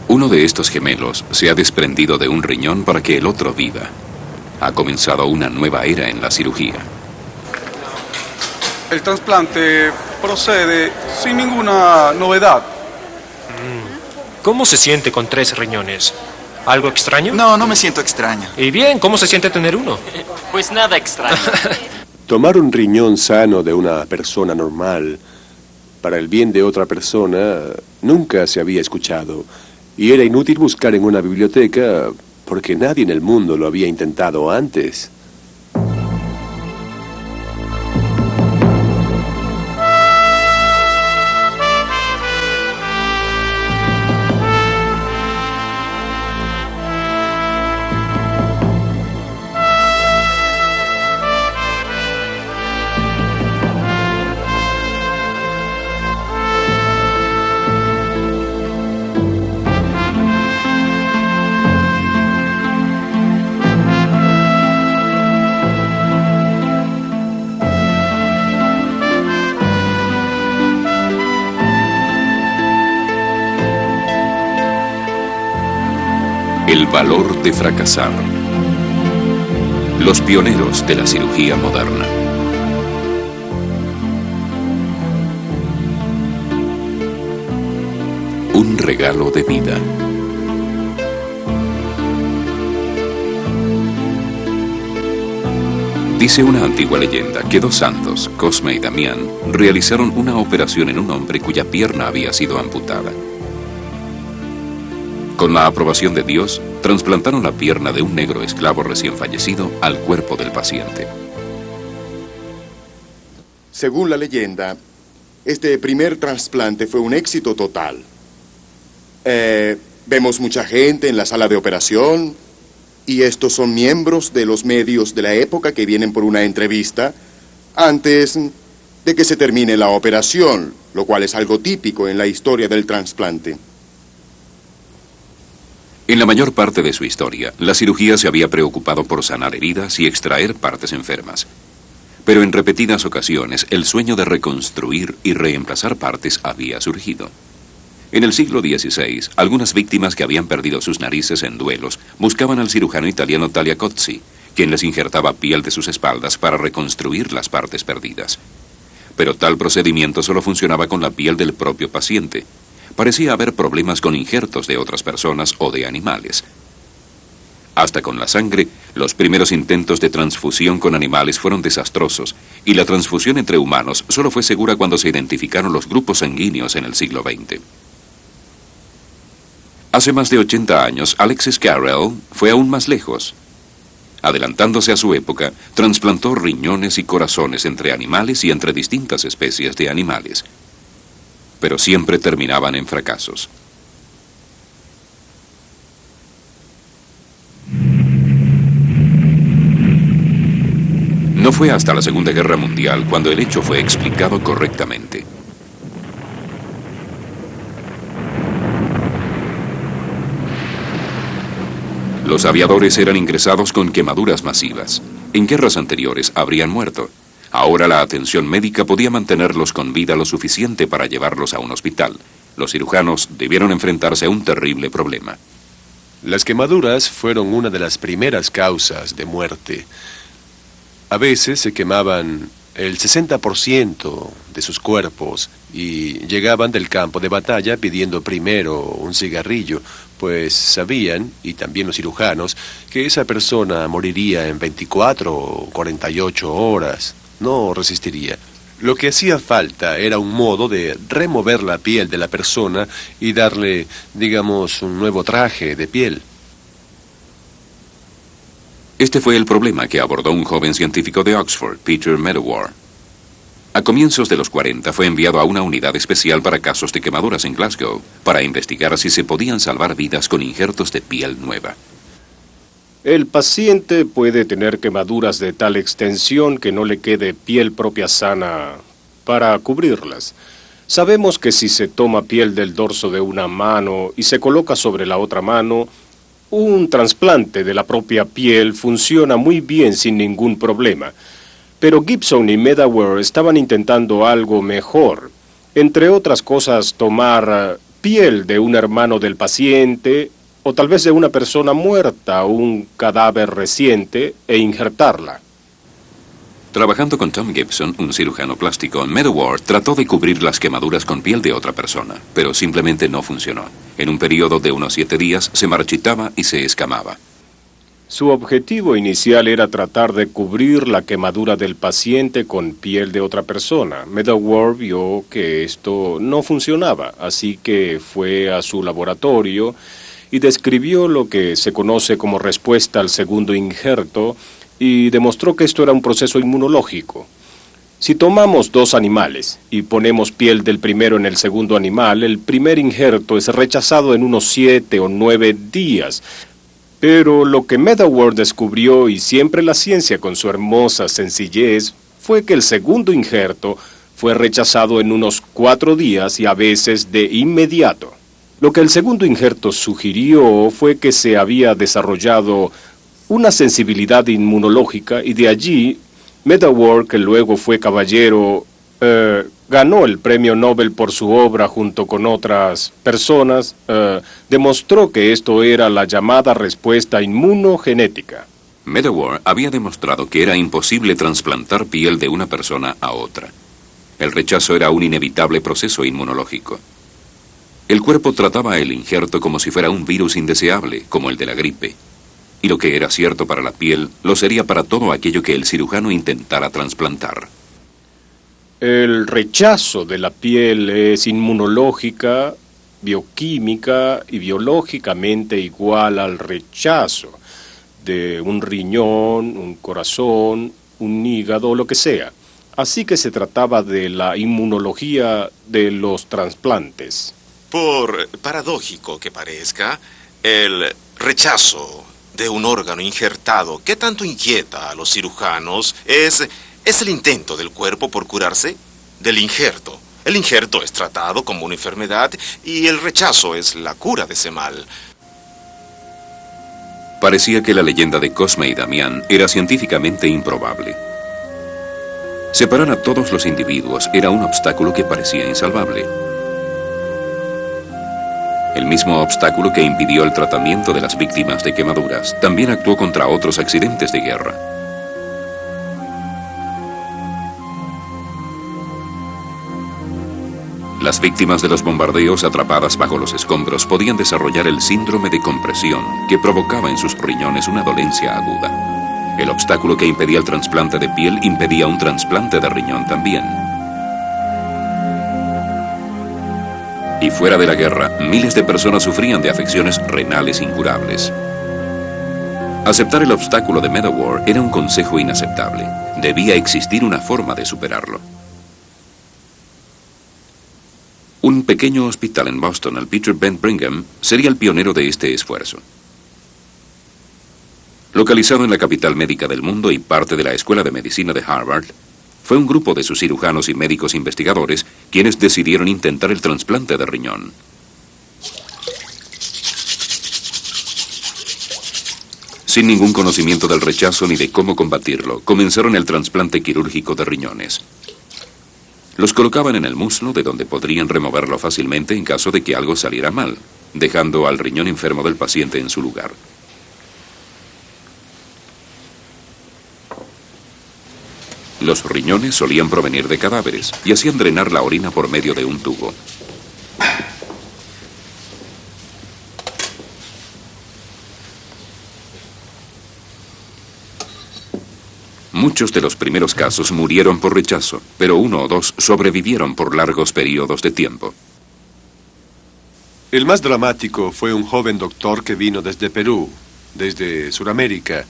Uno de estos gemelos se ha desprendido de un riñón para que el otro viva. Ha comenzado una nueva era en la cirugía. El trasplante procede sin ninguna novedad. ¿Cómo se siente con 3 riñones? ¿Algo extraño? No, no me siento extraño. Y bien, ¿cómo se siente tener uno? Pues nada extraño. Tomar un riñón sano de una persona normal para el bien de otra persona nunca se había escuchado. Y era inútil buscar en una biblioteca porque nadie en el mundo lo había intentado antes. El valor de fracasar. Los pioneros de la cirugía moderna. Un regalo de vida. Dice una antigua leyenda que 2 santos, Cosme y Damián, realizaron una operación en un hombre cuya pierna había sido amputada. Con la aprobación de Dios, trasplantaron la pierna de un negro esclavo recién fallecido al cuerpo del paciente. Según la leyenda, este primer trasplante fue un éxito total. Vemos mucha gente en la sala de operación, y estos son miembros de los medios de la época que vienen por una entrevista antes de que se termine la operación, lo cual es algo típico en la historia del trasplante. En la mayor parte de su historia, la cirugía se había preocupado por sanar heridas y extraer partes enfermas. Pero en repetidas ocasiones, el sueño de reconstruir y reemplazar partes había surgido. En el siglo XVI, algunas víctimas que habían perdido sus narices en duelos buscaban al cirujano italiano Tagliacozzi, quien les injertaba piel de sus espaldas para reconstruir las partes perdidas. Pero tal procedimiento solo funcionaba con la piel del propio paciente. Parecía haber problemas con injertos de otras personas o de animales. Hasta con la sangre, los primeros intentos de transfusión con animales fueron desastrosos, y la transfusión entre humanos solo fue segura cuando se identificaron los grupos sanguíneos en el siglo XX. Hace más de 80 años, Alexis Carrel fue aún más lejos. Adelantándose a su época, trasplantó riñones y corazones entre animales y entre distintas especies de animales. Pero siempre terminaban en fracasos. No fue hasta la Segunda Guerra Mundial cuando el hecho fue explicado correctamente. Los aviadores eran ingresados con quemaduras masivas. En guerras anteriores habrían muerto. Ahora la atención médica podía mantenerlos con vida lo suficiente para llevarlos a un hospital. Los cirujanos debieron enfrentarse a un terrible problema. Las quemaduras fueron una de las primeras causas de muerte. A veces se quemaban el 60% de sus cuerpos y llegaban del campo de batalla pidiendo primero un cigarrillo, pues sabían, y también los cirujanos, que esa persona moriría en 24 o 48 horas. No resistiría. Lo que hacía falta era un modo de remover la piel de la persona y darle, digamos, un nuevo traje de piel. Este fue el problema que abordó un joven científico de Oxford, Peter Medawar. A comienzos de los 40 fue enviado a una unidad especial para casos de quemaduras en Glasgow, para investigar si se podían salvar vidas con injertos de piel nueva. El paciente puede tener quemaduras de tal extensión que no le quede piel propia sana para cubrirlas. Sabemos que si se toma piel del dorso de una mano y se coloca sobre la otra mano, un trasplante de la propia piel funciona muy bien sin ningún problema. Pero Gibson y Medawar estaban intentando algo mejor. Entre otras cosas, tomar piel de un hermano del paciente, o tal vez de una persona muerta o un cadáver reciente, e injertarla. Trabajando con Tom Gibson, un cirujano plástico, Medawar trató de cubrir las quemaduras con piel de otra persona, pero simplemente no funcionó. En un periodo de unos 7 días se marchitaba y se escamaba. Su objetivo inicial era tratar de cubrir la quemadura del paciente con piel de otra persona. Medawar vio que esto no funcionaba, así que fue a su laboratorio y describió lo que se conoce como respuesta al segundo injerto y demostró que esto era un proceso inmunológico. Si tomamos 2 animales y ponemos piel del primero en el segundo animal, el primer injerto es rechazado en unos 7 o 9 días. Pero lo que Medawar descubrió, y siempre la ciencia con su hermosa sencillez, fue que el segundo injerto fue rechazado en unos 4 días y a veces de inmediato. Lo que el segundo injerto sugirió fue que se había desarrollado una sensibilidad inmunológica y de allí Medawar, que luego fue caballero, ganó el premio Nobel por su obra junto con otras personas, demostró que esto era la llamada respuesta inmunogenética. Medawar había demostrado que era imposible trasplantar piel de una persona a otra. El rechazo era un inevitable proceso inmunológico. El cuerpo trataba el injerto como si fuera un virus indeseable, como el de la gripe. Y lo que era cierto para la piel, lo sería para todo aquello que el cirujano intentara trasplantar. El rechazo de la piel es inmunológica, bioquímica y biológicamente igual al rechazo de un riñón, un corazón, un hígado, lo que sea. Así que se trataba de la inmunología de los trasplantes. Por paradójico que parezca, el rechazo de un órgano injertado que tanto inquieta a los cirujanos es el intento del cuerpo por curarse del injerto. El injerto es tratado como una enfermedad y el rechazo es la cura de ese mal. Parecía que la leyenda de Cosme y Damián era científicamente improbable. Separar a todos los individuos era un obstáculo que parecía insalvable. El mismo obstáculo que impidió el tratamiento de las víctimas de quemaduras también actuó contra otros accidentes de guerra. Las víctimas de los bombardeos atrapadas bajo los escombros podían desarrollar el síndrome de compresión que provocaba en sus riñones una dolencia aguda. El obstáculo que impedía el trasplante de piel impedía un trasplante de riñón también. Y fuera de la guerra, miles de personas sufrían de afecciones renales incurables. Aceptar el obstáculo de Medawar era un consejo inaceptable. Debía existir una forma de superarlo. Un pequeño hospital en Boston, el Peter Bent Brigham, sería el pionero de este esfuerzo. Localizado en la capital médica del mundo y parte de la Escuela de Medicina de Harvard, fue un grupo de sus cirujanos y médicos investigadores quienes decidieron intentar el trasplante de riñón. Sin ningún conocimiento del rechazo ni de cómo combatirlo, comenzaron el trasplante quirúrgico de riñones. Los colocaban en el muslo, de donde podrían removerlo fácilmente en caso de que algo saliera mal, dejando al riñón enfermo del paciente en su lugar. Los riñones solían provenir de cadáveres y hacían drenar la orina por medio de un tubo. Muchos de los primeros casos murieron por rechazo, pero 1 o 2 sobrevivieron por largos periodos de tiempo. El más dramático fue un joven doctor que vino desde Perú, desde Sudamérica,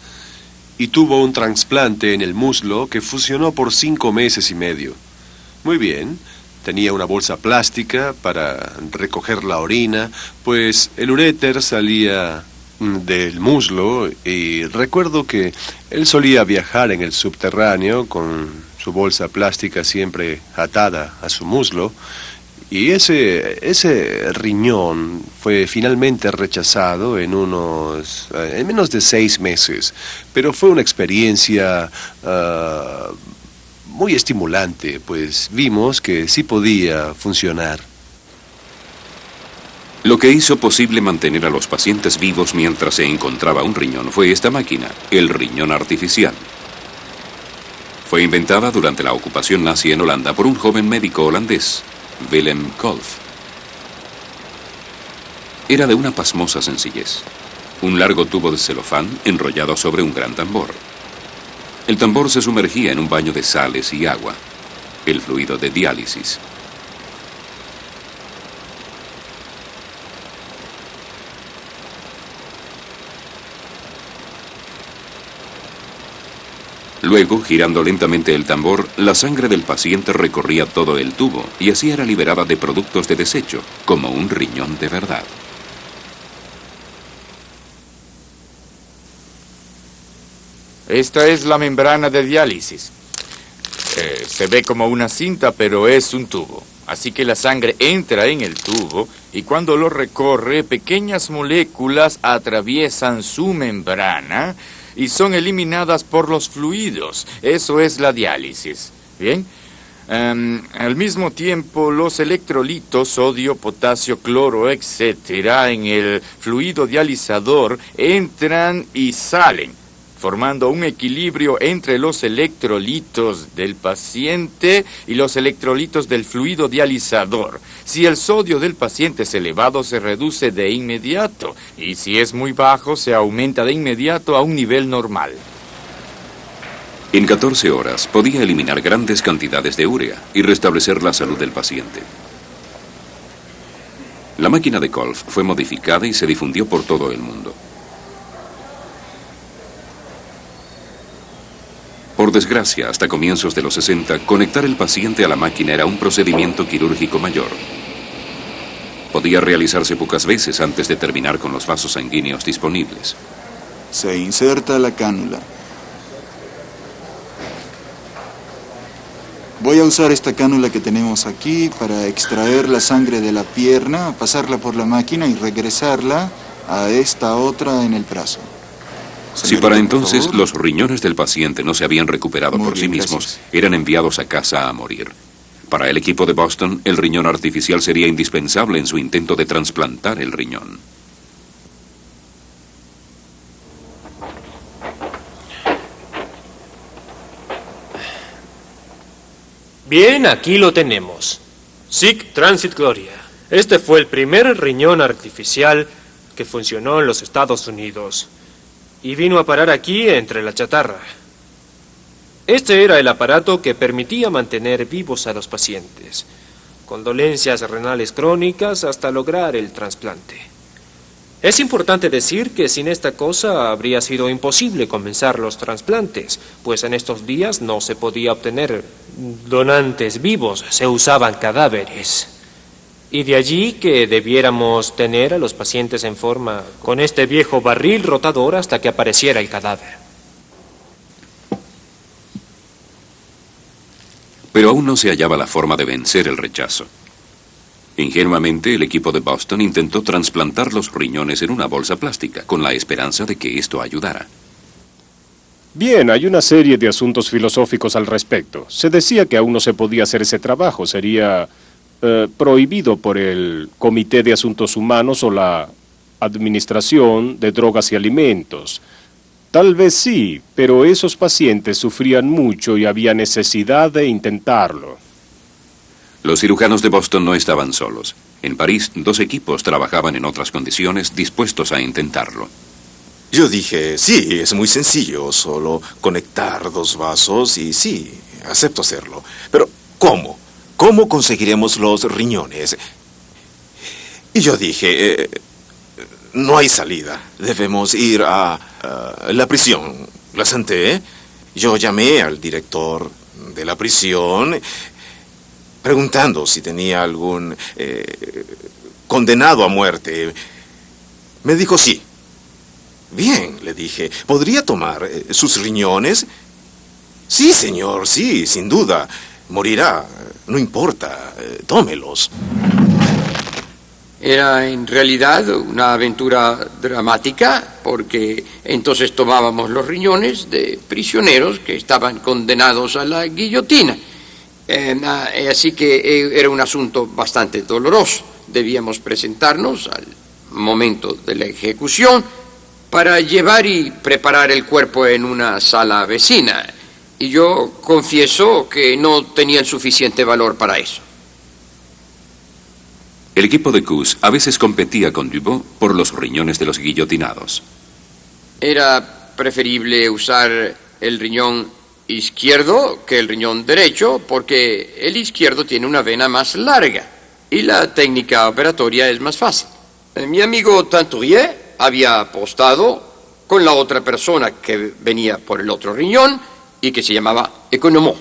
y tuvo un trasplante en el muslo que funcionó por 5 meses y medio. Muy bien, tenía una bolsa plástica para recoger la orina, pues el uréter salía del muslo, y recuerdo que él solía viajar en el subterráneo con su bolsa plástica siempre atada a su muslo, y ese riñón fue finalmente rechazado en menos de 6 meses, pero fue una experiencia muy estimulante, pues vimos que sí podía funcionar. Lo que hizo posible mantener a los pacientes vivos mientras se encontraba un riñón fue esta máquina, el riñón artificial. Fue inventada durante la ocupación nazi en Holanda por un joven médico holandés, Willem Kolff. Era de una pasmosa sencillez. Un largo tubo de celofán enrollado sobre un gran tambor. El tambor se sumergía en un baño de sales y agua, el fluido de diálisis. Luego, girando lentamente el tambor, la sangre del paciente recorría todo el tubo y así era liberada de productos de desecho, como un riñón de verdad. Esta es la membrana de diálisis. Se ve como una cinta, pero es un tubo. Así que la sangre entra en el tubo y cuando lo recorre, pequeñas moléculas atraviesan su membrana y son eliminadas por los fluidos. Eso es la diálisis. ¿Bien? Al mismo tiempo, los electrolitos, sodio, potasio, cloro, etcétera, en el fluido dializador entran y salen, formando un equilibrio entre los electrolitos del paciente y los electrolitos del fluido dializador. Si el sodio del paciente es elevado, se reduce de inmediato, y si es muy bajo, se aumenta de inmediato a un nivel normal. En 14 horas podía eliminar grandes cantidades de urea y restablecer la salud del paciente. La máquina de Kolff fue modificada y se difundió por todo el mundo. Por desgracia, hasta comienzos de los 60, conectar el paciente a la máquina era un procedimiento quirúrgico mayor. Podía realizarse pocas veces antes de terminar con los vasos sanguíneos disponibles. Se inserta la cánula. Voy a usar esta cánula que tenemos aquí para extraer la sangre de la pierna, pasarla por la máquina y regresarla a esta otra en el brazo. Si para entonces los riñones del paciente no se habían recuperado por sí mismos, gracias. eran enviados a casa a morir. Para el equipo de Boston, el riñón artificial sería indispensable en su intento de trasplantar el riñón. Bien, aquí lo tenemos. Sic Transit Gloria. Este fue el primer riñón artificial que funcionó en los Estados Unidos. Y vino a parar aquí entre la chatarra. Este era el aparato que permitía mantener vivos a los pacientes, con dolencias renales crónicas hasta lograr el trasplante. Es importante decir que sin esta cosa habría sido imposible comenzar los trasplantes, pues en estos días no se podía obtener donantes vivos, se usaban cadáveres. Y de allí que debiéramos tener a los pacientes en forma con este viejo barril rotador hasta que apareciera el cadáver. Pero aún no se hallaba la forma de vencer el rechazo. Ingenuamente, el equipo de Boston intentó trasplantar los riñones en una bolsa plástica, con la esperanza de que esto ayudara. Bien, hay una serie de asuntos filosóficos al respecto. Se decía que aún no se podía hacer ese trabajo, sería prohibido por el Comité de Asuntos Humanos o la Administración de Drogas y Alimentos. Tal vez sí, pero esos pacientes sufrían mucho y había necesidad de intentarlo. Los cirujanos de Boston no estaban solos. En París, 2 equipos trabajaban en otras condiciones, dispuestos a intentarlo. Yo dije, sí, es muy sencillo, solo conectar 2 vasos y sí, acepto hacerlo. Pero, ¿cómo? ¿Cómo conseguiremos los riñones? Y yo dije, no hay salida. Debemos ir a la prisión. La senté. Yo llamé al director de la prisión preguntando si tenía algún condenado a muerte. Me dijo sí. Bien, le dije, ¿podría tomar sus riñones? Sí, señor, sí, sin duda. Morirá, no importa, tómelos. Era en realidad una aventura dramática, porque entonces tomábamos los riñones de prisioneros que estaban condenados a la guillotina. Así que era un asunto bastante doloroso. debíamos presentarnos al momento de la ejecución para llevar y preparar el cuerpo en una sala vecina. Y yo confieso que no tenía el suficiente valor para eso. El equipo de Cus a veces competía con Dubos por los riñones de los guillotinados. Era preferible usar el riñón izquierdo que el riñón derecho, porque el izquierdo tiene una vena más larga y la técnica operatoria es más fácil. Mi amigo Tanturier había apostado con la otra persona que venía por el otro riñón y que se llamaba Economó.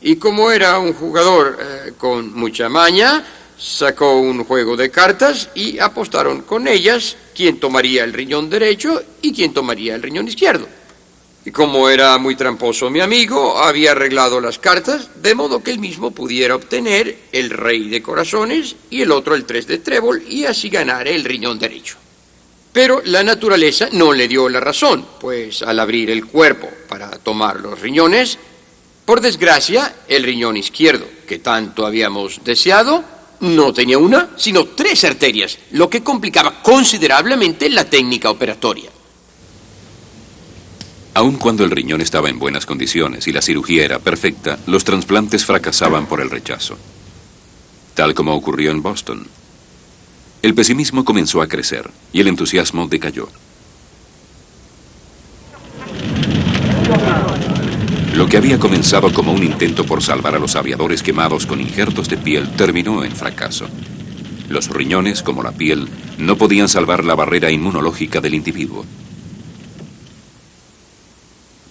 Y como era un jugador con mucha maña, sacó un juego de cartas y apostaron con ellas quién tomaría el riñón derecho y quién tomaría el riñón izquierdo. Y como era muy tramposo mi amigo, había arreglado las cartas de modo que él mismo pudiera obtener el rey de corazones y el otro el 3 de trébol y así ganar el riñón derecho. Pero la naturaleza no le dio la razón, pues al abrir el cuerpo para tomar los riñones, por desgracia, el riñón izquierdo, que tanto habíamos deseado, no tenía una, sino 3 arterias, lo que complicaba considerablemente la técnica operatoria. Aun cuando el riñón estaba en buenas condiciones y la cirugía era perfecta, los trasplantes fracasaban por el rechazo. Tal como ocurrió en Boston. El pesimismo comenzó a crecer y el entusiasmo decayó. Lo que había comenzado como un intento por salvar a los aviadores quemados con injertos de piel terminó en fracaso. Los riñones, como la piel, no podían salvar la barrera inmunológica del individuo.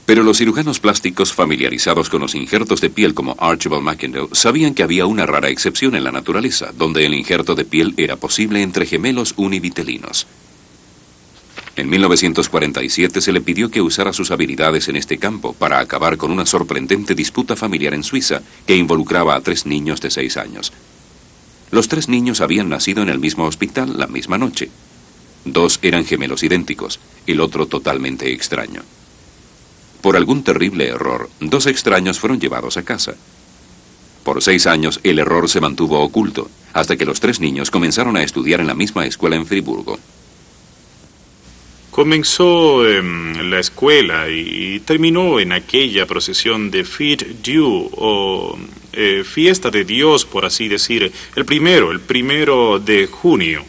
Pero los cirujanos plásticos familiarizados con los injertos de piel como Archibald McIndoe sabían que había una rara excepción en la naturaleza, donde el injerto de piel era posible entre gemelos univitelinos. En 1947 se le pidió que usara sus habilidades en este campo para acabar con una sorprendente disputa familiar en Suiza que involucraba a 3 niños de 6 años. Los 3 niños habían nacido en el mismo hospital la misma noche. 2 eran gemelos idénticos, el otro totalmente extraño. Por algún terrible error, 2 extraños fueron llevados a casa. Por 6 años el error se mantuvo oculto, hasta que los 3 niños comenzaron a estudiar en la misma escuela en Friburgo. Comenzó la escuela y terminó en aquella procesión de Fête Dieu, o fiesta de Dios, por así decir, el primero de junio.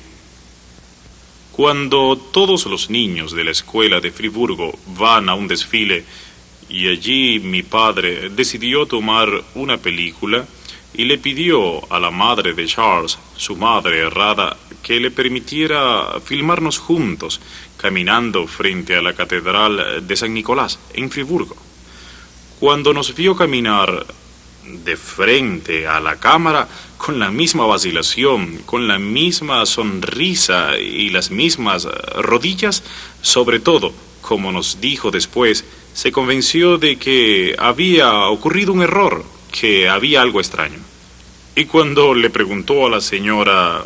Cuando todos los niños de la escuela de Friburgo van a un desfile, y allí mi padre decidió tomar una película y le pidió a la madre de Charles, su madre errada, que le permitiera filmarnos juntos, caminando frente a la Catedral de San Nicolás, en Friburgo. Cuando nos vio caminar de frente a la cámara, con la misma vacilación, con la misma sonrisa y las mismas rodillas, sobre todo, como nos dijo después, se convenció de que había ocurrido un error, que había algo extraño. Y cuando le preguntó a la señora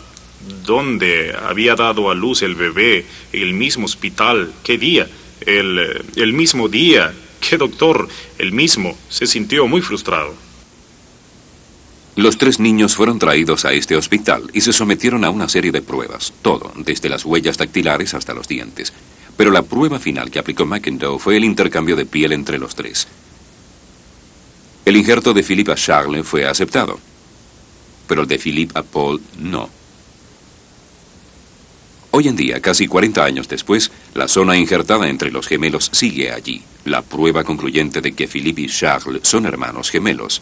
dónde había dado a luz el bebé, en el mismo hospital, qué día, el mismo día, qué doctor, el mismo, se sintió muy frustrado. Los 3 niños fueron traídos a este hospital y se sometieron a una serie de pruebas, todo, desde las huellas dactilares hasta los dientes. Pero la prueba final que aplicó McIndoe fue el intercambio de piel entre los 3. El injerto de Philippe a Charles fue aceptado, pero el de Philippe a Paul no. Hoy en día, casi 40 años después, la zona injertada entre los gemelos sigue allí, la prueba concluyente de que Philippe y Charles son hermanos gemelos.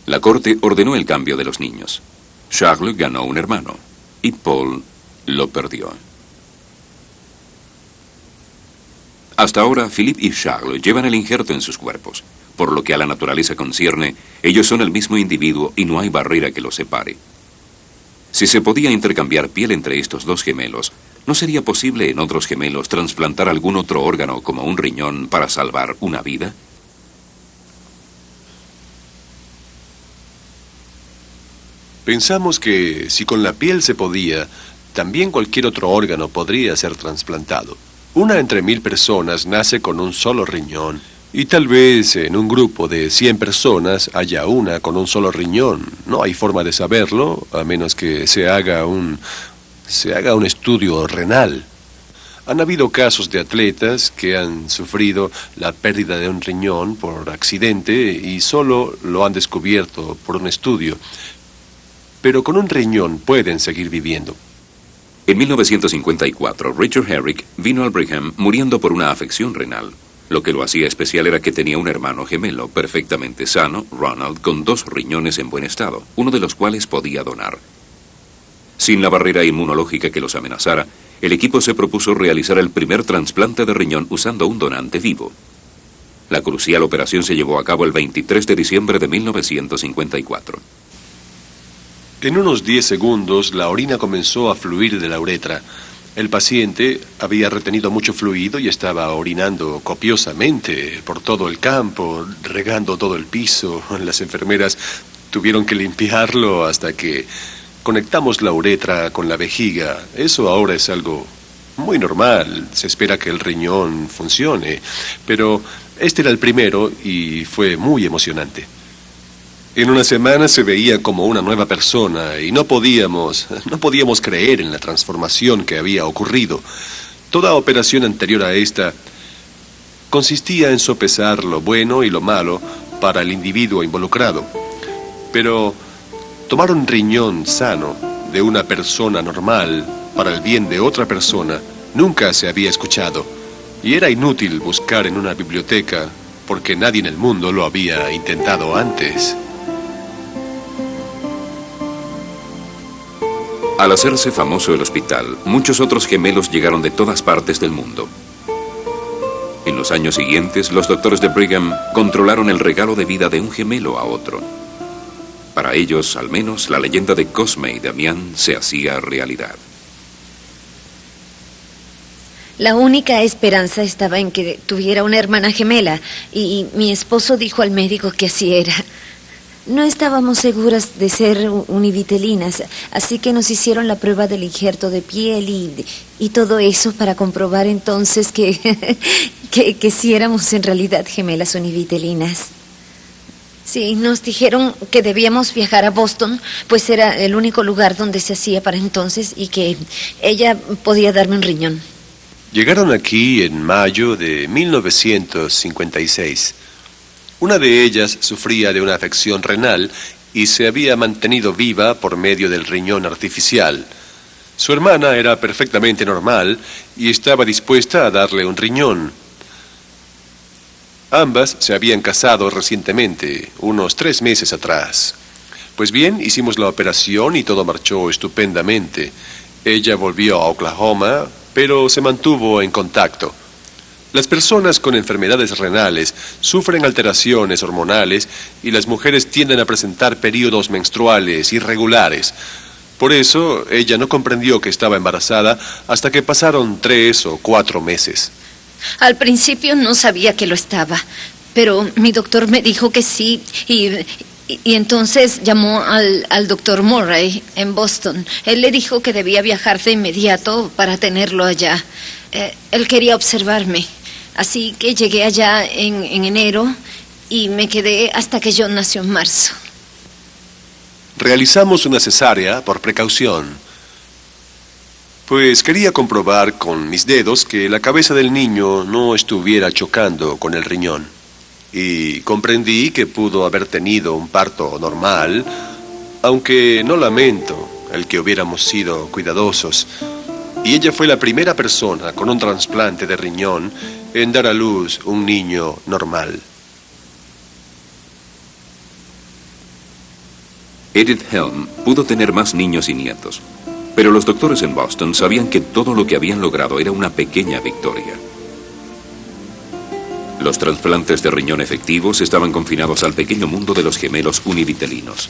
La corte ordenó el cambio de los niños. Charles ganó un hermano y Paul lo perdió. Hasta ahora, Philippe y Charles llevan el injerto en sus cuerpos. Por lo que a la naturaleza concierne, ellos son el mismo individuo y no hay barrera que los separe. Si se podía intercambiar piel entre estos 2 gemelos, ¿no sería posible en otros gemelos trasplantar algún otro órgano como un riñón para salvar una vida? Pensamos que si con la piel se podía, también cualquier otro órgano podría ser trasplantado. 1 entre 1000 personas nace con un solo riñón. Y tal vez en un grupo de 100 personas haya una con un solo riñón. No hay forma de saberlo, a menos que se haga un estudio renal. Han habido casos de atletas que han sufrido la pérdida de un riñón por accidente y solo lo han descubierto por un estudio. Pero con un riñón pueden seguir viviendo. En 1954, Richard Herrick vino al Brigham muriendo por una afección renal. Lo que lo hacía especial era que tenía un hermano gemelo perfectamente sano, Ronald, con 2 riñones en buen estado, uno de los cuales podía donar. Sin la barrera inmunológica que los amenazara, el equipo se propuso realizar el primer trasplante de riñón usando un donante vivo. La crucial operación se llevó a cabo el 23 de diciembre de 1954. En unos 10 segundos, la orina comenzó a fluir de la uretra. El paciente había retenido mucho fluido y estaba orinando copiosamente por todo el campo, regando todo el piso. Las enfermeras tuvieron que limpiarlo hasta que conectamos la uretra con la vejiga. Eso ahora es algo muy normal. Se espera que el riñón funcione. Pero este era el primero y fue muy emocionante. En una semana se veía como una nueva persona y no podíamos creer en la transformación que había ocurrido. Toda operación anterior a esta consistía en sopesar lo bueno y lo malo para el individuo involucrado. Pero tomar un riñón sano de una persona normal para el bien de otra persona nunca se había escuchado y era inútil buscar en una biblioteca porque nadie en el mundo lo había intentado antes. Al hacerse famoso el hospital, muchos otros gemelos llegaron de todas partes del mundo. En los años siguientes, los doctores de Brigham controlaron el regalo de vida de un gemelo a otro. Para ellos, al menos, la leyenda de Cosme y Damián se hacía realidad. La única esperanza estaba en que tuviera una hermana gemela, y mi esposo dijo al médico que así era. No estábamos seguras de ser univitelinas, así que nos hicieron la prueba del injerto de piel y todo eso para comprobar entonces que sí éramos en realidad gemelas univitelinas. Sí, nos dijeron que debíamos viajar a Boston, pues era el único lugar donde se hacía para entonces y que ella podía darme un riñón. Llegaron aquí en mayo de 1956. Una de ellas sufría de una afección renal y se había mantenido viva por medio del riñón artificial. Su hermana era perfectamente normal y estaba dispuesta a darle un riñón. Ambas se habían casado recientemente, unos 3 meses atrás. Pues bien, hicimos la operación y todo marchó estupendamente. Ella volvió a Oklahoma, pero se mantuvo en contacto. Las personas con enfermedades renales sufren alteraciones hormonales y las mujeres tienden a presentar periodos menstruales irregulares. Por eso, ella no comprendió que estaba embarazada hasta que pasaron 3 o 4 meses. Al principio no sabía que lo estaba, pero mi doctor me dijo que sí y entonces llamó al doctor Murray en Boston. Él le dijo que debía viajar de inmediato para tenerlo allá. Él quería observarme. Así que llegué allá en enero y me quedé hasta que John nació en marzo. Realizamos una cesárea por precaución, pues quería comprobar con mis dedos que la cabeza del niño no estuviera chocando con el riñón. Y comprendí que pudo haber tenido un parto normal, aunque no lamento el que hubiéramos sido cuidadosos. Y ella fue la primera persona con un trasplante de riñón en dar a luz un niño normal. Edith Helm pudo tener más niños y nietos, pero los doctores en Boston sabían que todo lo que habían logrado era una pequeña victoria. Los trasplantes de riñón efectivos estaban confinados al pequeño mundo de los gemelos univitelinos.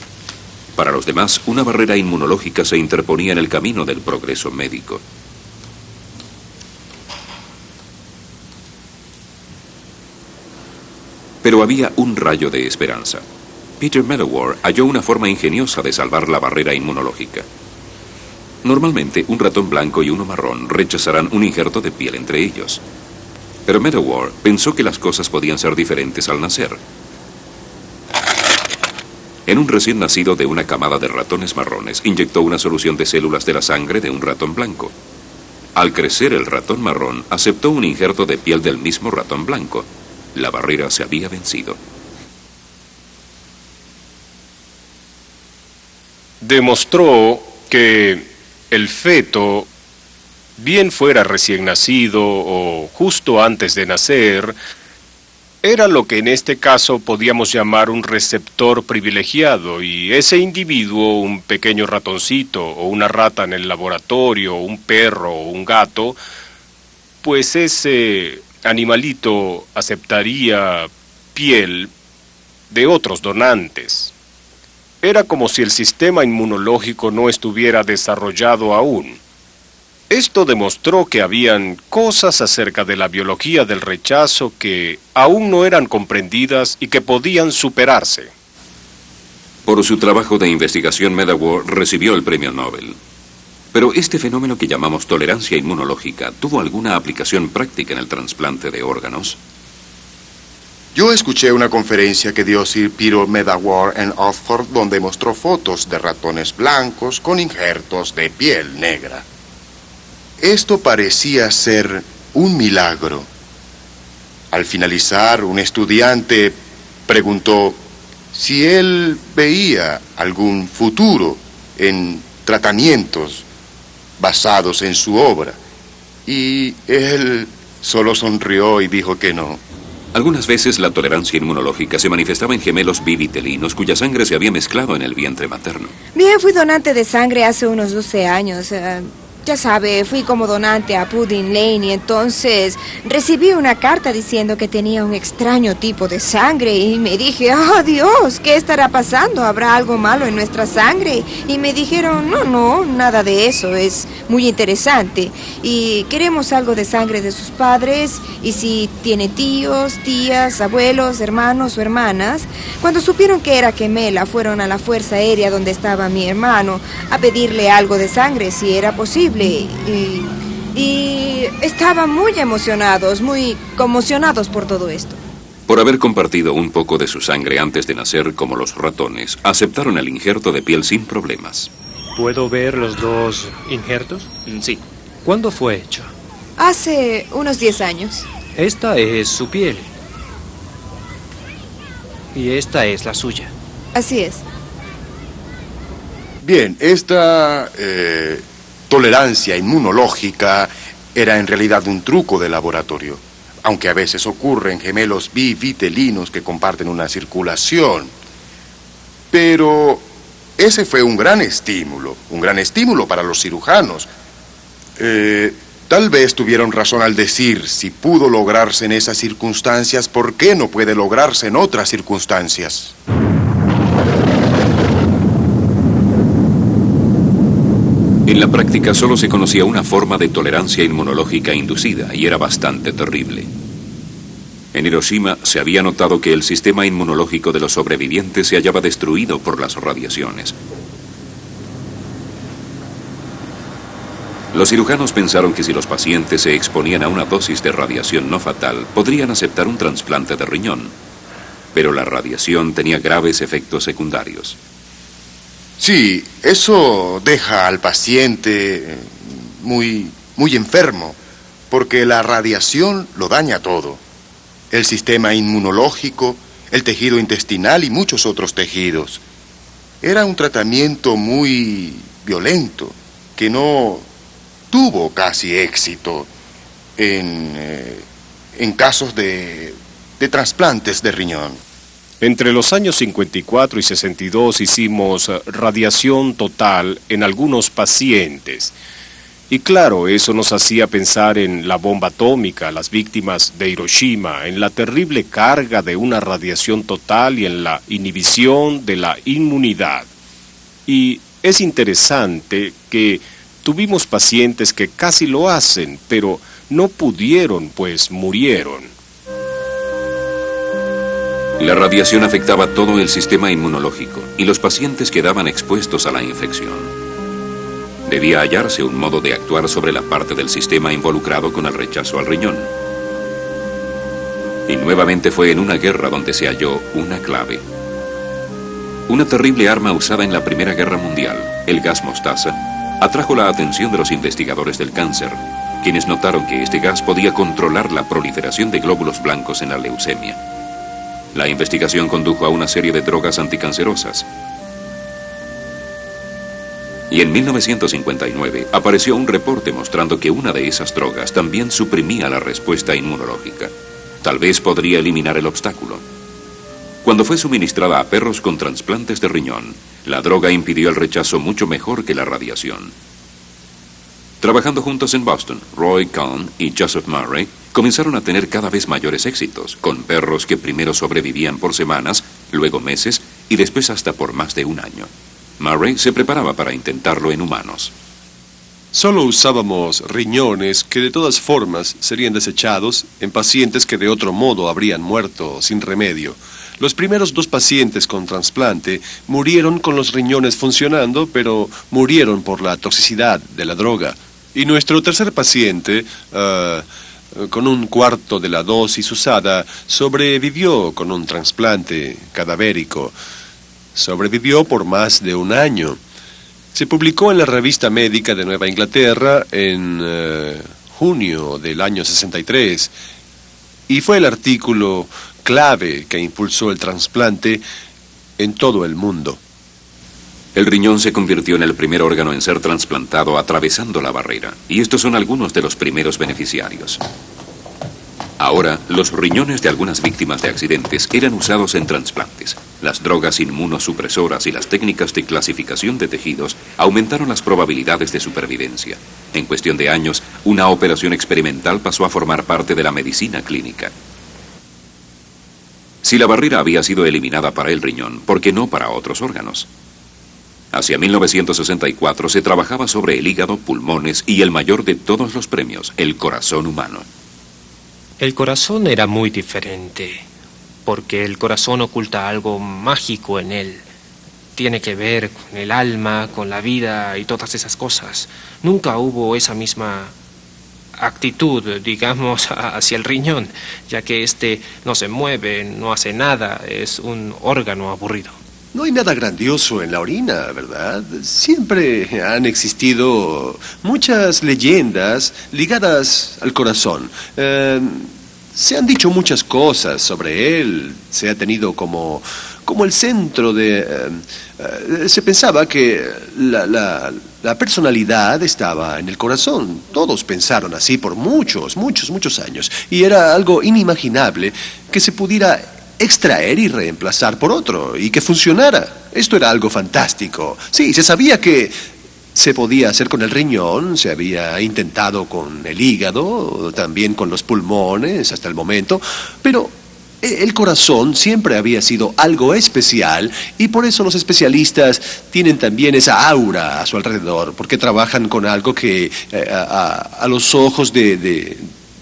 Para los demás, una barrera inmunológica se interponía en el camino del progreso médico. Pero había un rayo de esperanza. Peter Mellowar halló una forma ingeniosa de salvar la barrera inmunológica. Normalmente, un ratón blanco y uno marrón rechazarán un injerto de piel entre ellos. Pero Medawar pensó que las cosas podían ser diferentes al nacer. En un recién nacido de una camada de ratones marrones, inyectó una solución de células de la sangre de un ratón blanco. Al crecer el ratón marrón, aceptó un injerto de piel del mismo ratón blanco. La barrera se había vencido. Demostró que el feto, bien fuera recién nacido o justo antes de nacer, era lo que en este caso podíamos llamar un receptor privilegiado, y ese individuo, un pequeño ratoncito o una rata en el laboratorio, un perro o un gato, pues ese animalito aceptaría piel de otros donantes. Era como si el sistema inmunológico no estuviera desarrollado aún. Esto demostró que habían cosas acerca de la biología del rechazo que aún no eran comprendidas y que podían superarse. Por su trabajo de investigación, Medawar recibió el premio Nobel. Pero este fenómeno que llamamos tolerancia inmunológica, ¿tuvo alguna aplicación práctica en el trasplante de órganos? Yo escuché una conferencia que dio Sir Peter Medawar en Oxford, donde mostró fotos de ratones blancos con injertos de piel negra. Esto parecía ser un milagro. Al finalizar, un estudiante preguntó si él veía algún futuro en tratamientos basados en su obra. Y él solo sonrió y dijo que no. Algunas veces la tolerancia inmunológica se manifestaba en gemelos bivitelinos cuya sangre se había mezclado en el vientre materno. Bien, fui donante de sangre hace unos 12 años. Ya sabe, fui como donante a Pudding Lane y entonces recibí una carta diciendo que tenía un extraño tipo de sangre y me dije, ¡oh, Dios! ¿Qué estará pasando? ¿Habrá algo malo en nuestra sangre? Y me dijeron, no, nada de eso, es muy interesante y queremos algo de sangre de sus padres y si tiene tíos, tías, abuelos, hermanos o hermanas. Cuando supieron que era gemela, fueron a la Fuerza Aérea donde estaba mi hermano a pedirle algo de sangre si era posible. Y estaban muy emocionados, muy conmocionados por todo esto. Por haber compartido un poco de su sangre antes de nacer como los ratones, aceptaron el injerto de piel sin problemas. ¿Puedo ver los dos injertos? Sí. ¿Cuándo fue hecho? Hace unos 10 años. Esta es su piel. Y esta es la suya. Así es. Bien, esta tolerancia inmunológica era en realidad un truco de laboratorio, aunque a veces ocurre en gemelos bivitelinos que comparten una circulación. Pero ese fue un gran estímulo para los cirujanos. Tal vez tuvieron razón al decir, si pudo lograrse en esas circunstancias, ¿por qué no puede lograrse en otras circunstancias? En la práctica solo se conocía una forma de tolerancia inmunológica inducida y era bastante terrible. En Hiroshima se había notado que el sistema inmunológico de los sobrevivientes se hallaba destruido por las radiaciones. Los cirujanos pensaron que si los pacientes se exponían a una dosis de radiación no fatal, podrían aceptar un trasplante de riñón. Pero la radiación tenía graves efectos secundarios. Sí, eso deja al paciente muy enfermo, porque la radiación lo daña todo. El sistema inmunológico, el tejido intestinal y muchos otros tejidos. Era un tratamiento muy violento, que no tuvo casi éxito en casos de trasplantes de riñón. Entre los años 54 y 62 hicimos radiación total en algunos pacientes. Y claro, eso nos hacía pensar en la bomba atómica, las víctimas de Hiroshima, en la terrible carga de una radiación total y en la inhibición de la inmunidad. Y es interesante que tuvimos pacientes que casi lo hacen, pero no pudieron, pues murieron. La radiación afectaba todo el sistema inmunológico y los pacientes quedaban expuestos a la infección. Debía hallarse un modo de actuar sobre la parte del sistema involucrado con el rechazo al riñón. Y nuevamente fue en una guerra donde se halló una clave. Una terrible arma usada en la Primera Guerra Mundial, el gas mostaza, atrajo la atención de los investigadores del cáncer, quienes notaron que este gas podía controlar la proliferación de glóbulos blancos en la leucemia. La investigación condujo a una serie de drogas anticancerosas. Y en 1959 apareció un reporte mostrando que una de esas drogas también suprimía la respuesta inmunológica. Tal vez podría eliminar el obstáculo. Cuando fue suministrada a perros con trasplantes de riñón, la droga impidió el rechazo mucho mejor que la radiación. Trabajando juntos en Boston, Roy Cohn y Joseph Murray comenzaron a tener cada vez mayores éxitos, con perros que primero sobrevivían por semanas, luego meses y después hasta por más de un año. Murray se preparaba para intentarlo en humanos. Solo usábamos riñones que de todas formas serían desechados en pacientes que de otro modo habrían muerto sin remedio. Los primeros 2 pacientes con trasplante murieron con los riñones funcionando, pero murieron por la toxicidad de la droga. Y nuestro tercer paciente, con 1/4 de la dosis usada, sobrevivió con un trasplante cadavérico. Sobrevivió por más de un año. Se publicó en la Revista Médica de Nueva Inglaterra en junio del año 63 y fue el artículo clave que impulsó el trasplante en todo el mundo. El riñón se convirtió en el primer órgano en ser trasplantado atravesando la barrera, y estos son algunos de los primeros beneficiarios. Ahora, los riñones de algunas víctimas de accidentes eran usados en trasplantes. Las drogas inmunosupresoras y las técnicas de clasificación de tejidos aumentaron las probabilidades de supervivencia. En cuestión de años, una operación experimental pasó a formar parte de la medicina clínica. Si la barrera había sido eliminada para el riñón, ¿por qué no para otros órganos? Hacia 1964 se trabajaba sobre el hígado, pulmones y el mayor de todos los premios, el corazón humano. El corazón era muy diferente, porque el corazón oculta algo mágico en él. Tiene que ver con el alma, con la vida y todas esas cosas. Nunca hubo esa misma actitud, digamos, hacia el riñón, ya que este no se mueve, no hace nada, es un órgano aburrido. No hay nada grandioso en la orina, ¿verdad? Siempre han existido muchas leyendas ligadas al corazón. Se han dicho muchas cosas sobre él. Se ha tenido como el centro de... se pensaba que la personalidad estaba en el corazón. Todos pensaron así por muchos años. Y era algo inimaginable que se pudiera extraer y reemplazar por otro, y que funcionara. Esto era algo fantástico. Sí, se sabía que se podía hacer con el riñón, se había intentado con el hígado, también con los pulmones hasta el momento, pero el corazón siempre había sido algo especial, y por eso los especialistas tienen también esa aura a su alrededor, porque trabajan con algo que a los ojos de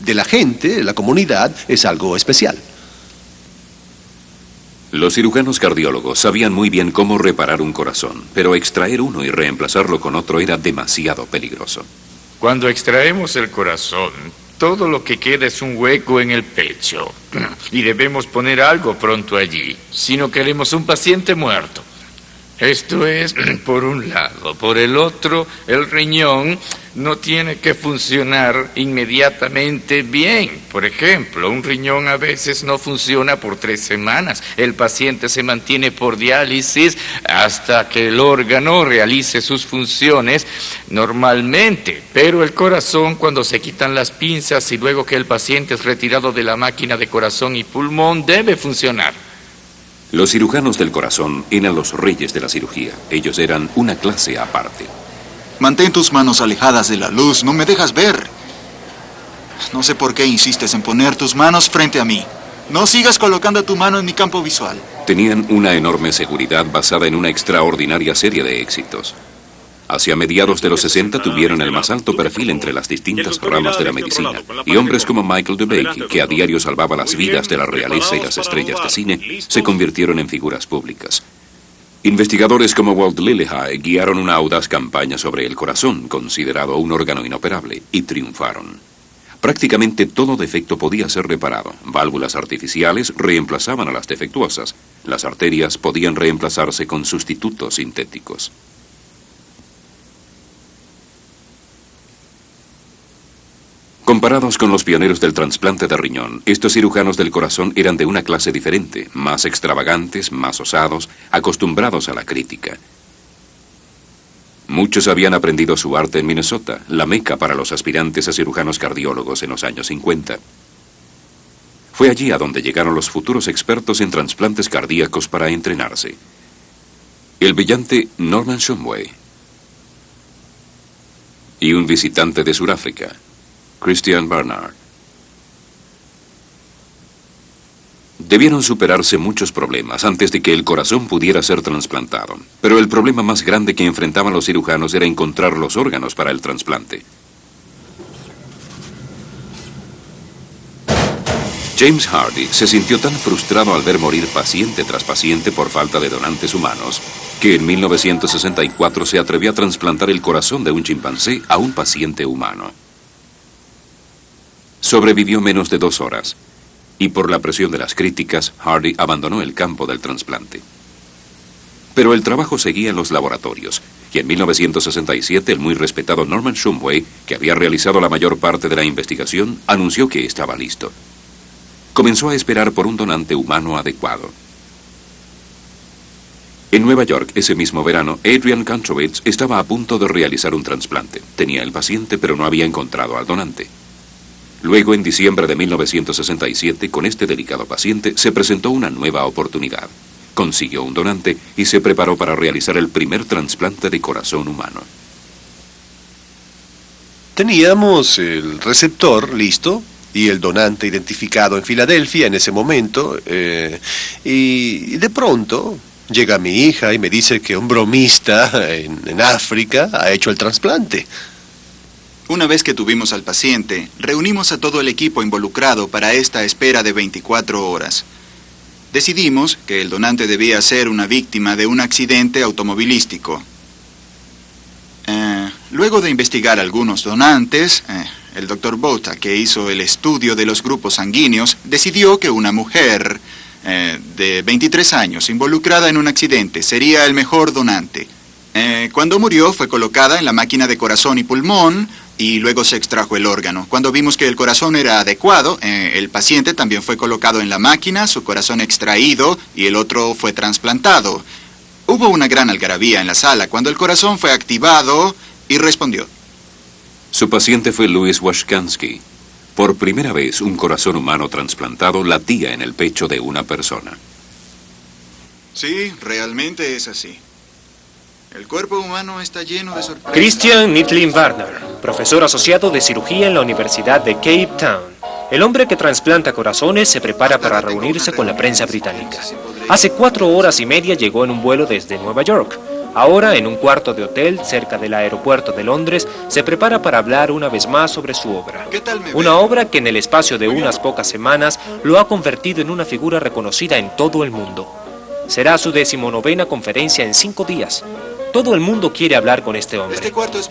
la gente, de la comunidad, es algo especial. Los cirujanos cardiólogos sabían muy bien cómo reparar un corazón, pero extraer uno y reemplazarlo con otro era demasiado peligroso. Cuando extraemos el corazón, todo lo que queda es un hueco en el pecho. Y debemos poner algo pronto allí, si no queremos un paciente muerto. Esto es por un lado. Por el otro, el riñón no tiene que funcionar inmediatamente bien. Por ejemplo, un riñón a veces no funciona por 3 semanas. El paciente se mantiene por diálisis hasta que el órgano realice sus funciones normalmente. Pero el corazón, cuando se quitan las pinzas y luego que el paciente es retirado de la máquina de corazón y pulmón, debe funcionar. Los cirujanos del corazón eran los reyes de la cirugía. Ellos eran una clase aparte. Mantén tus manos alejadas de la luz, no me dejas ver. No sé por qué insistes en poner tus manos frente a mí. No sigas colocando tu mano en mi campo visual. Tenían una enorme seguridad basada en una extraordinaria serie de éxitos. Hacia mediados de los 60 tuvieron el más alto perfil entre las distintas ramas de la medicina, y hombres como Michael DeBakey, que a diario salvaba las vidas de la realeza y las estrellas de cine, se convirtieron en figuras públicas. Investigadores como Walt Lillehei guiaron una audaz campaña sobre el corazón, considerado un órgano inoperable, y triunfaron. Prácticamente todo defecto podía ser reparado. Válvulas artificiales reemplazaban a las defectuosas. Las arterias podían reemplazarse con sustitutos sintéticos. Comparados con los pioneros del trasplante de riñón, estos cirujanos del corazón eran de una clase diferente, más extravagantes, más osados, acostumbrados a la crítica. Muchos habían aprendido su arte en Minnesota, la meca para los aspirantes a cirujanos cardiólogos en los años 50. Fue allí a donde llegaron los futuros expertos en trasplantes cardíacos para entrenarse. El brillante Norman Shumway y un visitante de Sudáfrica, Christian Barnard. Debieron superarse muchos problemas antes de que el corazón pudiera ser trasplantado, pero el problema más grande que enfrentaban los cirujanos era encontrar los órganos para el trasplante. James Hardy se sintió tan frustrado al ver morir paciente tras paciente por falta de donantes humanos, que en 1964 se atrevió a trasplantar el corazón de un chimpancé a un paciente humano. Sobrevivió menos de 2 horas, y por la presión de las críticas, Hardy abandonó el campo del trasplante. Pero el trabajo seguía en los laboratorios, y en 1967 el muy respetado Norman Shumway, que había realizado la mayor parte de la investigación, anunció que estaba listo. Comenzó a esperar por un donante humano adecuado. En Nueva York, ese mismo verano, Adrian Kantrowitz estaba a punto de realizar un trasplante. Tenía el paciente, pero no había encontrado al donante. Luego, en diciembre de 1967, con este delicado paciente, se presentó una nueva oportunidad. Consiguió un donante y se preparó para realizar el primer trasplante de corazón humano. Teníamos el receptor listo y el donante identificado en Filadelfia en ese momento, y de pronto llega mi hija y me dice que un bromista en África ha hecho el trasplante. Una vez que tuvimos al paciente, reunimos a todo el equipo involucrado para esta espera de 24 horas. Decidimos que el donante debía ser una víctima de un accidente automovilístico. Luego de investigar algunos donantes, el Dr. Botha, que hizo el estudio de los grupos sanguíneos, decidió que una mujer de 23 años involucrada en un accidente sería el mejor donante. Cuando murió fue colocada en la máquina de corazón y pulmón y luego se extrajo el órgano. Cuando vimos que el corazón era adecuado, el paciente también fue colocado en la máquina, su corazón extraído y el otro fue trasplantado. Hubo una gran algarabía en la sala cuando el corazón fue activado y respondió. Su paciente fue Louis Washkansky. Por primera vez, un corazón humano trasplantado latía en el pecho de una persona. Sí, realmente es así. El cuerpo humano está lleno de sorpresas. Christian Nitlin Barnard, profesor asociado de cirugía en la Universidad de Cape Town. El hombre que trasplanta corazones se prepara para reunirse con la prensa británica. Hace 4 horas y media llegó en un vuelo desde Nueva York. Ahora, en un cuarto de hotel cerca del aeropuerto de Londres, se prepara para hablar una vez más sobre su obra. Una obra que en el espacio de unas pocas semanas lo ha convertido en una figura reconocida en todo el mundo. Será su 19ª conferencia en 5 días. Todo el mundo quiere hablar con este hombre.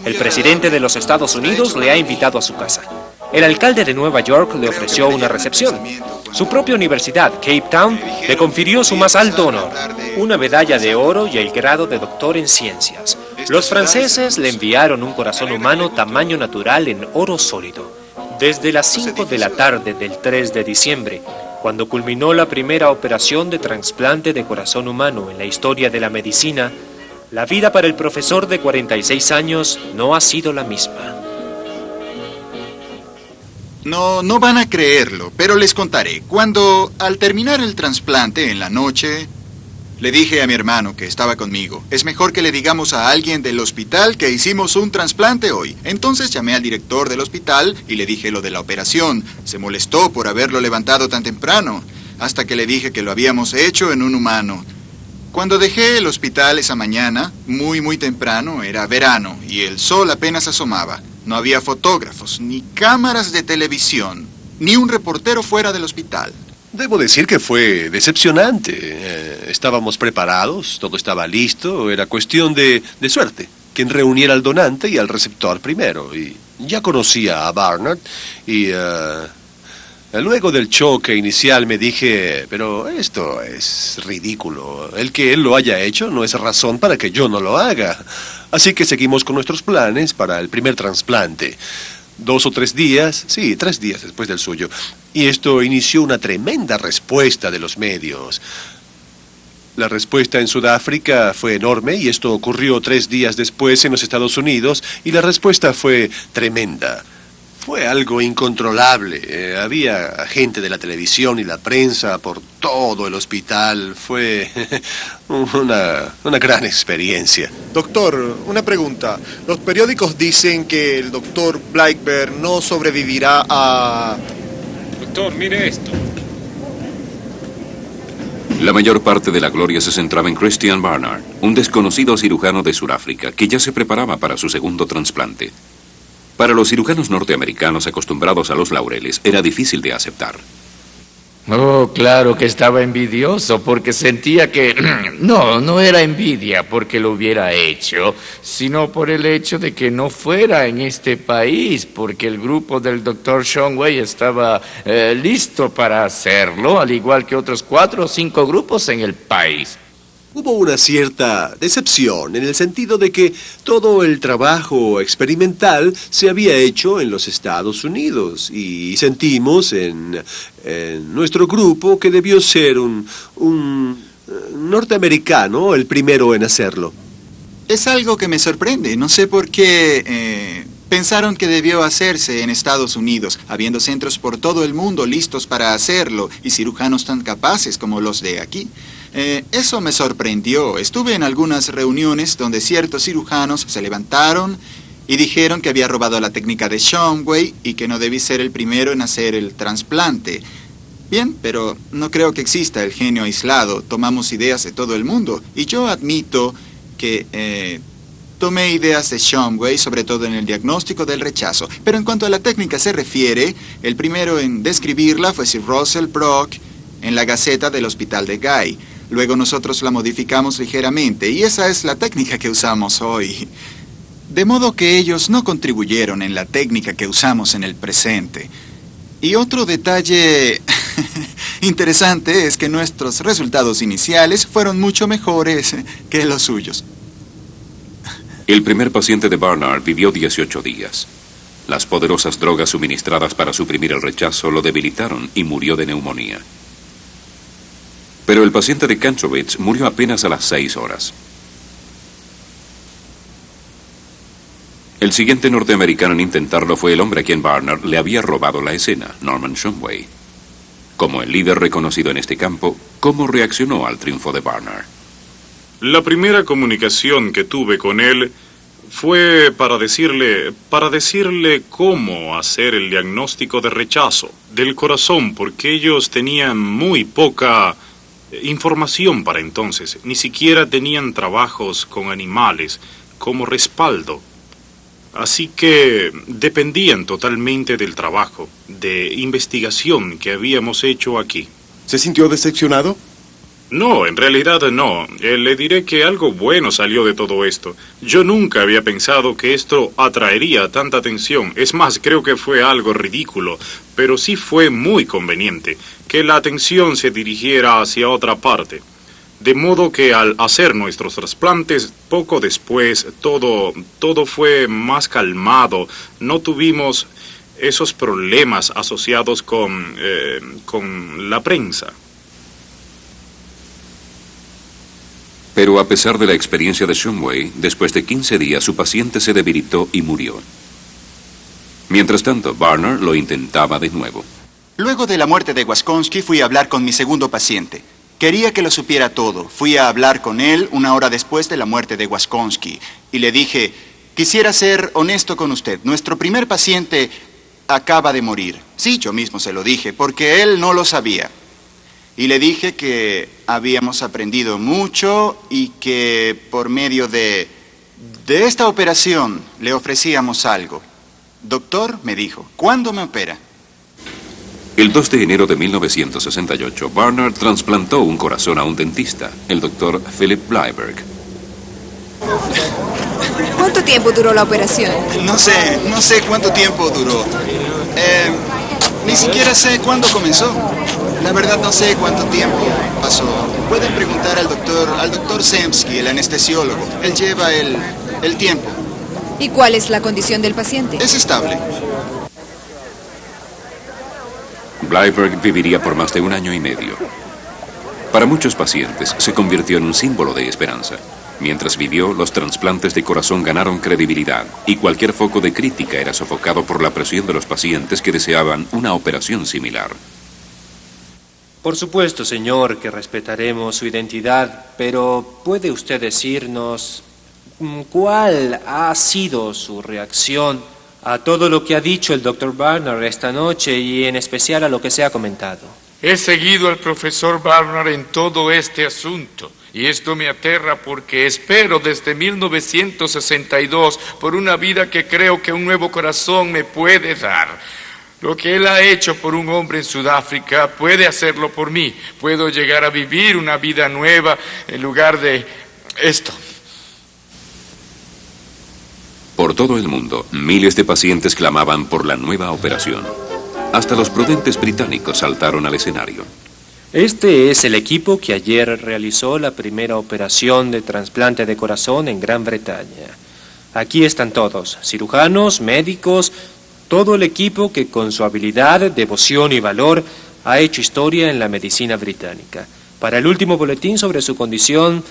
El presidente de los Estados Unidos le ha invitado a su casa. El alcalde de Nueva York le ofreció una recepción. Su propia universidad, Cape Town, le confirió su más alto honor, una medalla de oro y el grado de doctor en ciencias. Los franceses le enviaron un corazón humano tamaño natural en oro sólido. Desde las 5 de la tarde del 3 de diciembre, cuando culminó la primera operación de trasplante de corazón humano en la historia de la medicina, la vida para el profesor de 46 años no ha sido la misma. No van a creerlo, pero les contaré. Cuando, al terminar el trasplante en la noche, le dije a mi hermano que estaba conmigo, es mejor que le digamos a alguien del hospital que hicimos un trasplante hoy. Entonces llamé al director del hospital y le dije lo de la operación. Se molestó por haberlo levantado tan temprano, hasta que le dije que lo habíamos hecho en un humano. Cuando dejé el hospital esa mañana, muy temprano, era verano y el sol apenas asomaba. No había fotógrafos, ni cámaras de televisión, ni un reportero fuera del hospital. Debo decir que fue decepcionante. Estábamos preparados, todo estaba listo, era cuestión de suerte. Quien reuniera al donante y al receptor primero, y Ya conocía a Barnard y luego del choque inicial me dije, pero esto es ridículo. El que él lo haya hecho no es razón para que yo no lo haga. Así que seguimos con nuestros planes para el primer trasplante. 2 o 3 días, sí, 3 días después del suyo. Y esto inició una tremenda respuesta de los medios. La respuesta en Sudáfrica fue enorme y esto ocurrió 3 días después en los Estados Unidos y la respuesta fue tremenda. Fue algo incontrolable. Había gente de la televisión y la prensa por todo el hospital. Fue una gran experiencia. Doctor, una pregunta. Los periódicos dicen que el doctor Blackburn no sobrevivirá a... Doctor, mire esto. La mayor parte de la gloria se centraba en Christian Barnard, un desconocido cirujano de Sudáfrica que ya se preparaba para su segundo trasplante. Para los cirujanos norteamericanos acostumbrados a los laureles, era difícil de aceptar. Oh, claro que estaba envidioso porque sentía que... No era envidia porque lo hubiera hecho, sino por el hecho de que no fuera en este país, porque el grupo del Dr. Shumway estaba listo para hacerlo, al igual que otros 4 o 5 grupos en el país. Hubo una cierta decepción en el sentido de que todo el trabajo experimental se había hecho en los Estados Unidos y sentimos en nuestro grupo que debió ser un norteamericano el primero en hacerlo. Es algo que me sorprende. No sé por qué pensaron que debió hacerse en Estados Unidos, habiendo centros por todo el mundo listos para hacerlo y cirujanos tan capaces como los de aquí. Eso me sorprendió. Estuve en algunas reuniones donde ciertos cirujanos se levantaron y dijeron que había robado la técnica de Shumway y que no debí ser el primero en hacer el trasplante. Bien, pero no creo que exista el genio aislado. Tomamos ideas de todo el mundo. Y yo admito que tomé ideas de Shumway, sobre todo en el diagnóstico del rechazo. Pero en cuanto a la técnica se refiere, el primero en describirla fue Sir Russell Brock en la Gaceta del Hospital de Guy. Luego nosotros la modificamos ligeramente y esa es la técnica que usamos hoy. De modo que ellos no contribuyeron en la técnica que usamos en el presente. Y otro detalle interesante es que nuestros resultados iniciales fueron mucho mejores que los suyos. El primer paciente de Barnard vivió 18 días. Las poderosas drogas suministradas para suprimir el rechazo lo debilitaron y murió de neumonía. Pero el paciente de Kantrowitz murió apenas a las 6 horas. El siguiente norteamericano en intentarlo fue el hombre a quien Barnard le había robado la escena, Norman Shumway. Como el líder reconocido en este campo, ¿cómo reaccionó al triunfo de Barnard? La primera comunicación que tuve con él fue para decirle cómo hacer el diagnóstico de rechazo del corazón, porque ellos tenían muy poca información para entonces, ni siquiera tenían trabajos con animales como respaldo. Así que dependían totalmente del trabajo de investigación que habíamos hecho aquí. ¿Se sintió decepcionado? No, en realidad no. Le diré que algo bueno salió de todo esto. Yo nunca había pensado que esto atraería tanta atención. Es más, creo que fue algo ridículo, pero sí fue muy conveniente que la atención se dirigiera hacia otra parte. De modo que al hacer nuestros trasplantes, poco después, todo fue más calmado. No tuvimos esos problemas asociados con la prensa. Pero a pesar de la experiencia de Shumway, después de 15 días su paciente se debilitó y murió. Mientras tanto, Barnard lo intentaba de nuevo. Luego de la muerte de Waskonsky fui a hablar con mi segundo paciente. Quería que lo supiera todo. Fui a hablar con él 1 hora después de la muerte de Waskonsky. Y le dije, quisiera ser honesto con usted. Nuestro primer paciente acaba de morir. Sí, yo mismo se lo dije, porque él no lo sabía. Y le dije que habíamos aprendido mucho y que por medio de esta operación le ofrecíamos algo. Doctor, me dijo, ¿cuándo me opera? El 2 de enero de 1968, Barnard trasplantó un corazón a un dentista, el doctor Philip Bleiberg. ¿Cuánto tiempo duró la operación? No sé cuánto tiempo duró. Ni siquiera sé cuándo comenzó. La verdad no sé cuánto tiempo pasó. Pueden preguntar al doctor Zemsky, el anestesiólogo. Él lleva el tiempo. ¿Y cuál es la condición del paciente? Es estable. Bleiberg viviría por más de 1 año y medio. Para muchos pacientes se convirtió en un símbolo de esperanza. Mientras vivió, los trasplantes de corazón ganaron credibilidad y cualquier foco de crítica era sofocado por la presión de los pacientes que deseaban una operación similar. Por supuesto, señor, que respetaremos su identidad, pero ¿puede usted decirnos cuál ha sido su reacción a todo lo que ha dicho el Dr. Barnard esta noche y en especial a lo que se ha comentado? He seguido al profesor Barnard en todo este asunto y esto me aterra porque espero desde 1962 por una vida que creo que un nuevo corazón me puede dar. Lo que él ha hecho por un hombre en Sudáfrica puede hacerlo por mí. Puedo llegar a vivir una vida nueva en lugar de esto. Por todo el mundo, miles de pacientes clamaban por la nueva operación. Hasta los prudentes británicos saltaron al escenario. Este es el equipo que ayer realizó la primera operación de trasplante de corazón en Gran Bretaña. Aquí están todos, cirujanos, médicos, todo el equipo que con su habilidad, devoción y valor ha hecho historia en la medicina británica. Para el último boletín sobre su condición,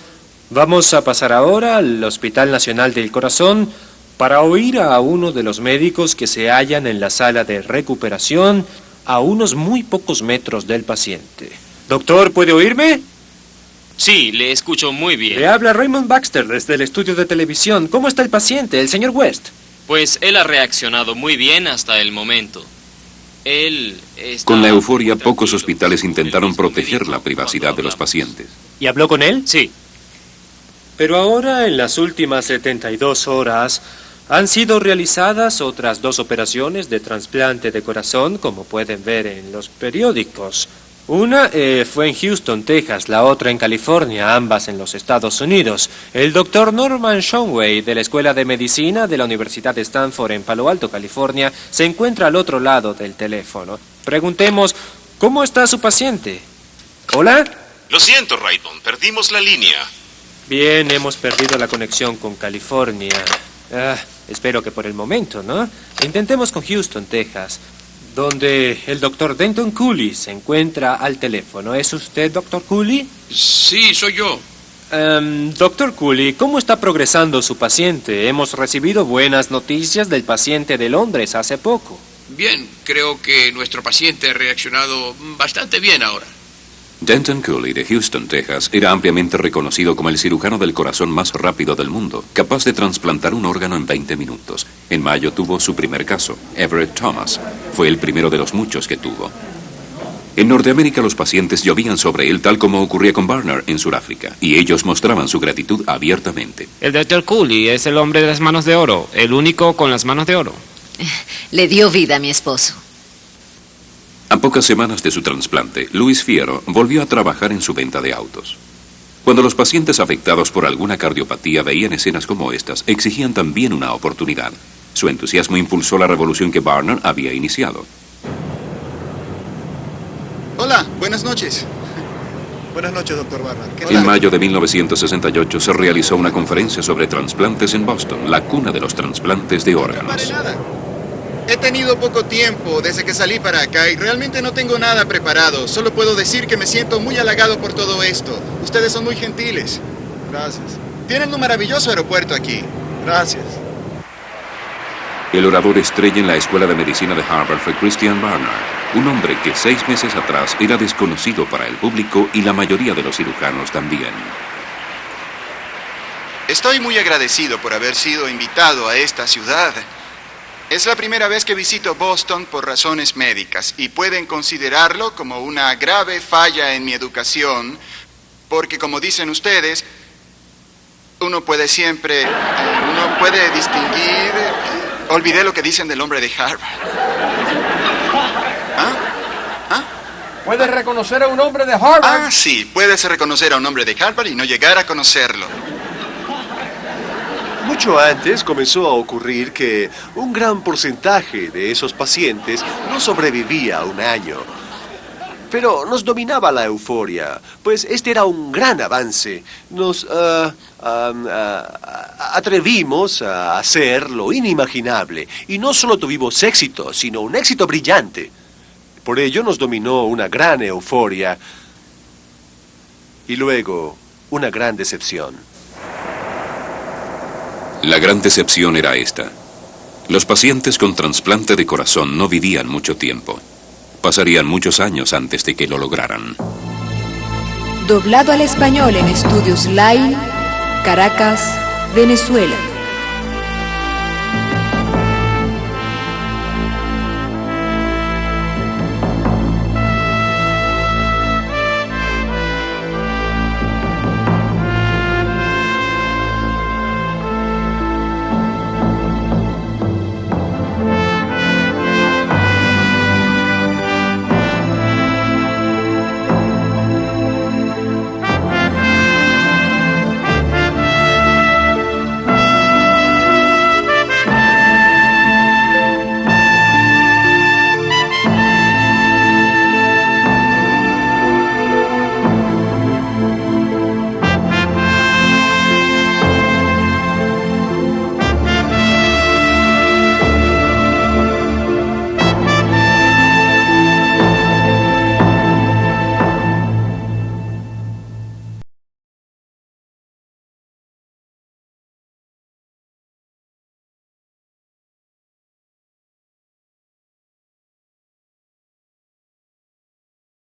vamos a pasar ahora al Hospital Nacional del Corazón para oír a uno de los médicos que se hallan en la sala de recuperación a unos muy pocos metros del paciente. Doctor, ¿puede oírme? Sí, le escucho muy bien. Le habla Raymond Baxter desde el estudio de televisión. ¿Cómo está el paciente, el señor West? Pues él ha reaccionado muy bien hasta el momento. Él está... Con la euforia, pocos hospitales intentaron proteger la privacidad de los pacientes. ¿Y habló con él? Sí. Pero ahora, en las últimas 72 horas, han sido realizadas otras 2 operaciones de trasplante de corazón, como pueden ver en los periódicos. Una fue en Houston, Texas, la otra en California, ambas en los Estados Unidos. El doctor Norman Shonway, de la Escuela de Medicina de la Universidad de Stanford en Palo Alto, California, se encuentra al otro lado del teléfono. Preguntemos, ¿cómo está su paciente? ¿Hola? Lo siento, Raymond, perdimos la línea. Bien, hemos perdido la conexión con California. Espero que por el momento, ¿no? Intentemos con Houston, Texas, donde el doctor Denton Cooley se encuentra al teléfono. ¿Es usted, doctor Cooley? Sí, soy yo. Doctor Cooley, ¿cómo está progresando su paciente? Hemos recibido buenas noticias del paciente de Londres hace poco. Bien, creo que nuestro paciente ha reaccionado bastante bien ahora. Denton Cooley de Houston, Texas, era ampliamente reconocido como el cirujano del corazón más rápido del mundo, capaz de trasplantar un órgano en 20 minutos. En mayo tuvo su primer caso. Everett Thomas fue el primero de los muchos que tuvo. En Norteamérica los pacientes llovían sobre él tal como ocurría con Barnard en Sudáfrica, y ellos mostraban su gratitud abiertamente. El Dr. Cooley es el hombre de las manos de oro, el único con las manos de oro. Le dio vida a mi esposo. A pocas semanas de su trasplante, Louis Fierro volvió a trabajar en su venta de autos. Cuando los pacientes afectados por alguna cardiopatía veían escenas como estas, exigían también una oportunidad. Su entusiasmo impulsó la revolución que Barnard había iniciado. Hola, buenas noches. Buenas noches, doctor Barnard. En mayo de 1968 se realizó una conferencia sobre trasplantes en Boston, la cuna de los trasplantes de órganos. He tenido poco tiempo desde que salí para acá y realmente no tengo nada preparado. Solo puedo decir que me siento muy halagado por todo esto. Ustedes son muy gentiles. Gracias. Tienen un maravilloso aeropuerto aquí. Gracias. El orador estrella en la Escuela de Medicina de Harvard fue Christian Barnard, un hombre que 6 meses atrás era desconocido para el público y la mayoría de los cirujanos también. Estoy muy agradecido por haber sido invitado a esta ciudad. Es la primera vez que visito Boston por razones médicas y pueden considerarlo como una grave falla en mi educación, porque como dicen ustedes, uno puede distinguir... olvidé lo que dicen del hombre de Harvard. ¿Puede reconocer a un hombre de Harvard? Sí, puedes reconocer a un hombre de Harvard y no llegar a conocerlo. Mucho antes comenzó a ocurrir que un gran porcentaje de esos pacientes no sobrevivía a un año. Pero nos dominaba la euforia, pues este era un gran avance. Nos atrevimos a hacer lo inimaginable. Y no solo tuvimos éxito, sino un éxito brillante. Por ello nos dominó una gran euforia y luego una gran decepción. La gran decepción era esta. Los pacientes con trasplante de corazón no vivían mucho tiempo. Pasarían muchos años antes de que lo lograran. Doblado al español en Estudios Line, Caracas, Venezuela.